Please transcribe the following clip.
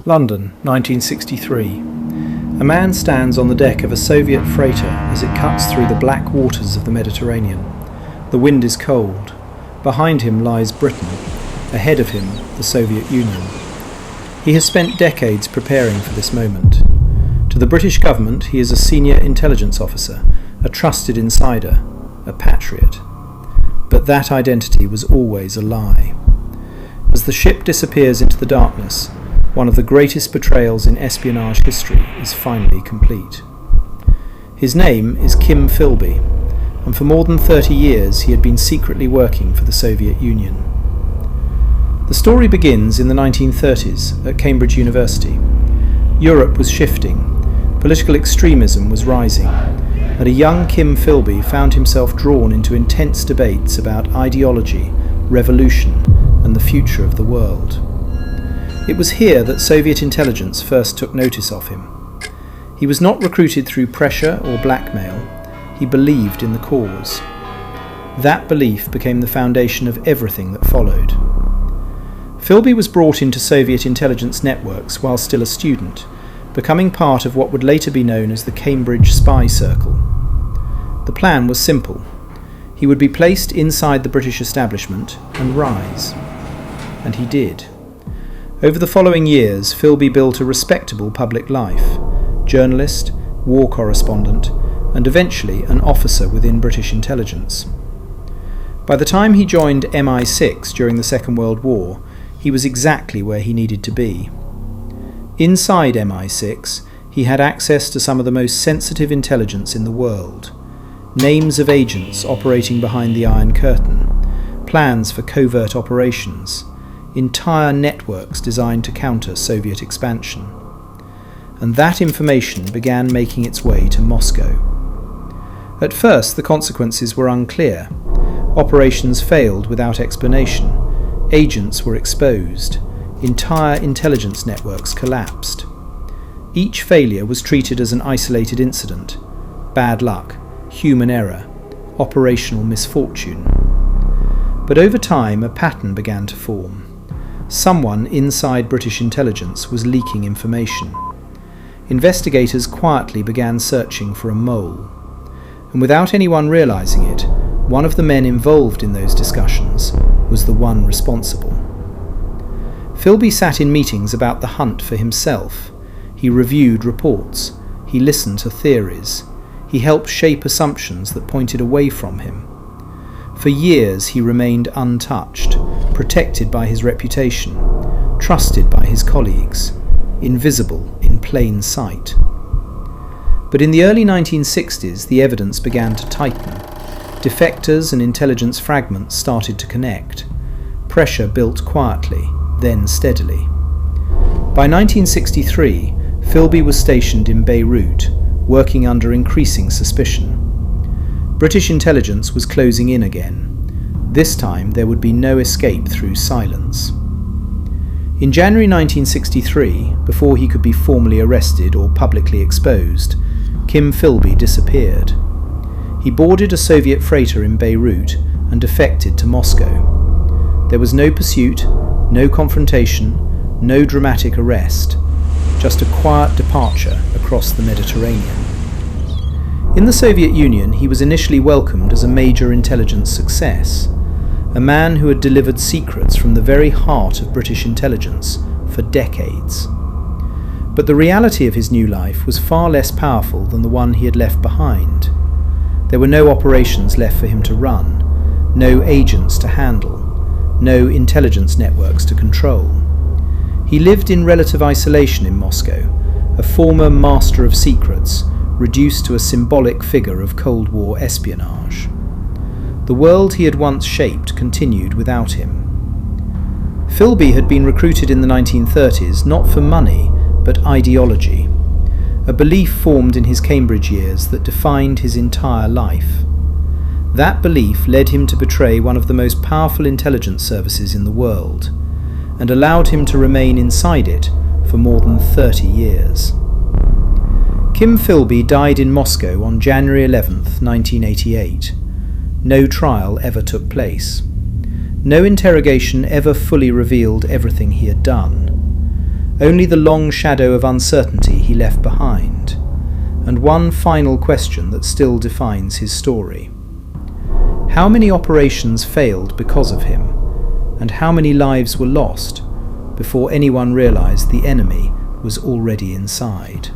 London, 1963. A man stands on the deck of a Soviet freighter as it cuts through the black waters of the Mediterranean. The wind is cold. Behind him lies Britain. Ahead of him, the Soviet Union. He has spent decades preparing for this moment. To the British government, he is a senior intelligence officer, a trusted insider, a patriot. But that identity was always a lie. As the ship disappears into the darkness, one of the greatest betrayals in espionage history is finally complete. His name is Kim Philby, and for more than 30 years he had been secretly working for the Soviet Union. The story begins in the 1930s at Cambridge University. Europe was shifting, political extremism was rising, and a young Kim Philby found himself drawn into intense debates about ideology, revolution, and the future of the world. It was here that Soviet intelligence first took notice of him. He was not recruited through pressure or blackmail. He believed in the cause. That belief became the foundation of everything that followed. Philby was brought into Soviet intelligence networks while still a student, becoming part of what would later be known as the Cambridge Spy Circle. The plan was simple. He would be placed inside the British establishment and rise. And he did. Over the following years, Philby built a respectable public life, journalist, war correspondent, and eventually an officer within British intelligence. By the time he joined MI6 during the Second World War, he was exactly where he needed to be. Inside MI6, he had access to some of the most sensitive intelligence in the world, names of agents operating behind the Iron Curtain, plans for covert operations, entire networks designed to counter Soviet expansion. And that information began making its way to Moscow. At first, the consequences were unclear. Operations failed without explanation. Agents were exposed. Entire intelligence networks collapsed. Each failure was treated as an isolated incident. Bad luck, human error, operational misfortune. But over time, a pattern began to form. Someone inside British intelligence was leaking information. Investigators quietly began searching for a mole. And without anyone realizing it, one of the men involved in those discussions was the one responsible. Philby sat in meetings about the hunt for himself. He reviewed reports. He listened to theories. He helped shape assumptions that pointed away from him. For years he remained untouched, protected by his reputation, trusted by his colleagues, invisible in plain sight. But in the early 1960s the evidence began to tighten. Defectors and intelligence fragments started to connect. Pressure built quietly, then steadily. By 1963, Philby was stationed in Beirut, working under increasing suspicion. British intelligence was closing in again. This time there would be no escape through silence. In January 1963, before he could be formally arrested or publicly exposed, Kim Philby disappeared. He boarded a Soviet freighter in Beirut and defected to Moscow. There was no pursuit, no confrontation, no dramatic arrest, just a quiet departure across the Mediterranean. In the Soviet Union, he was initially welcomed as a major intelligence success, a man who had delivered secrets from the very heart of British intelligence for decades. But the reality of his new life was far less powerful than the one he had left behind. There were no operations left for him to run, no agents to handle, no intelligence networks to control. He lived in relative isolation in Moscow, a former master of secrets, reduced to a symbolic figure of Cold War espionage. The world he had once shaped continued without him. Philby had been recruited in the 1930s not for money, but ideology, a belief formed in his Cambridge years that defined his entire life. That belief led him to betray one of the most powerful intelligence services in the world, and allowed him to remain inside it for more than 30 years. Kim Philby died in Moscow on January 11, 1988. No trial ever took place. No interrogation ever fully revealed everything he had done. only the long shadow of uncertainty he left behind, and one final question that still defines his story. How many operations failed because of him, and how many lives were lost before anyone realized the enemy was already inside?